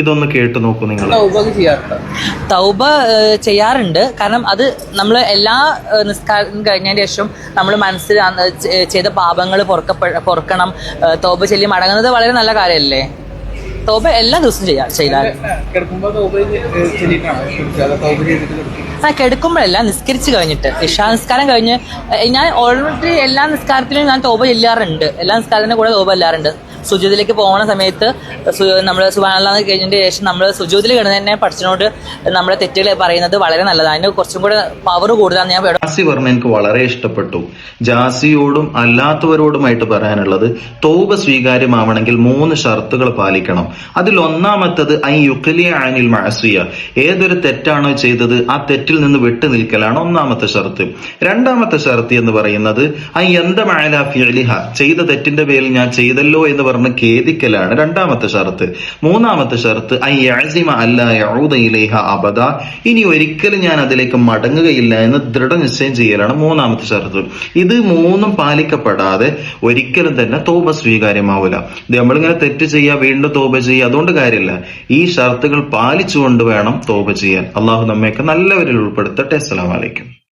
ഇതൊന്ന് കേട്ടു നോക്കൂ നിങ്ങൾ. തൗബ ചെയ്യാറുണ്ട്. കാരണം അത് നമ്മൾ എല്ലാ നിസ്കാരം കഴിഞ്ഞതിന് ശേഷം നമ്മൾ മനസ്സിൽ ചെയ്ത പാപങ്ങൾ പൊറുക്കണം, തൗബ ചൊല്ലി മടങ്ങുന്നത് വളരെ നല്ല കാര്യമല്ലേ. തൗബ എല്ലാ ദിവസവും ചെയ്താൽ കിടക്കുമ്പോഴല്ല, നിസ്കരിച്ച് കഴിഞ്ഞിട്ട്. ഇശാ നിസ്കാരം കഴിഞ്ഞ് ഞാൻ ഓൾറെഡി എല്ലാ നിസ്കാരത്തിലും ഞാൻ തൗബ ചെല്ലാറുണ്ട്. എല്ലാ നിസ്കാരത്തിൻ്റെ കൂടെ തൗബ ചെല്ലാറുണ്ട്. സുജൂദിലേക്ക് പോകുന്ന സമയത്ത് നമ്മൾ സുബ്ഹാനല്ലാഹ് കഴിഞ്ഞതിന് ശേഷം നമ്മൾ സുജൂദിൽ കിടന്ന് തന്നെ പഠിച്ചതിനോട് നമ്മുടെ തെറ്റുകൾ പറയുന്നത് വളരെ നല്ലതാണ്. അതിന് കുറച്ചും കൂടെ പവർ കൂടുതലാണ്. ഞാൻ ജാസി പറഞ്ഞ എനിക്ക് വളരെ ഇഷ്ടപ്പെട്ടു. ജാസിയോടും അല്ലാത്തവരോടുമായിട്ട് പറയാനുള്ളത്, തൗബ സ്വീകാര്യമാവണമെങ്കിൽ 3 ഷർത്തുകൾ പാലിക്കണം. അതിൽ ഒന്നാമത്തത് ഐ യുഖ്ലിയ അനിൽ മഅസിയ, ഏതൊരു തെറ്റാണോ ചെയ്തത് ആ തെറ്റിൽ നിന്ന് വിട്ടു നിൽക്കലാണ് ഒന്നാമത്തെ ഷർത്ത്. രണ്ടാമത്തെ ഷർത്ത് എന്ന് പറയുന്നത് ഐ യന്ദമ അലാ ഫിഅലിഹ, ചെയ്ത തെറ്റിന്റെ പേരിൽ ഞാൻ ചെയ്തല്ലോ എന്ന് പറഞ്ഞ് ഖേദിക്കലാണ് രണ്ടാമത്തെ ഷർത്ത്. മൂന്നാമത്തെ ഷർത്ത് ഐ യഅസിമ അല്ലാ യഊദ ഇലൈഹ അബദ, ഇനി ഒരിക്കലും ഞാൻ അതിലേക്ക് മടങ്ങുകയില്ല എന്ന് ദൃഢനിശ്ചയം ചെയ്യലാണ് മൂന്നാമത്തെ ഷർത്ത്. ഇത് 3 പാലിക്കപ്പെടാതെ ഒരിക്കലും തന്നെ തൗബ സ്വീകാര്യമാവില്ല. നമ്മളിങ്ങനെ തെറ്റ് ചെയ്യുക, വീണ്ടും തൗബ ചെയ്യുക, അതുകൊണ്ട് കാര്യമില്ല. ഈ ഷർത്തുകൾ പാലിച്ചുകൊണ്ട് വേണം തൗബ ചെയ്യാൻ. അള്ളാഹു നമ്മയൊക്കെ നല്ലവരിൽ ഉൾപ്പെടുത്തട്ടെ. അസ്സലാമു അലൈക്കും.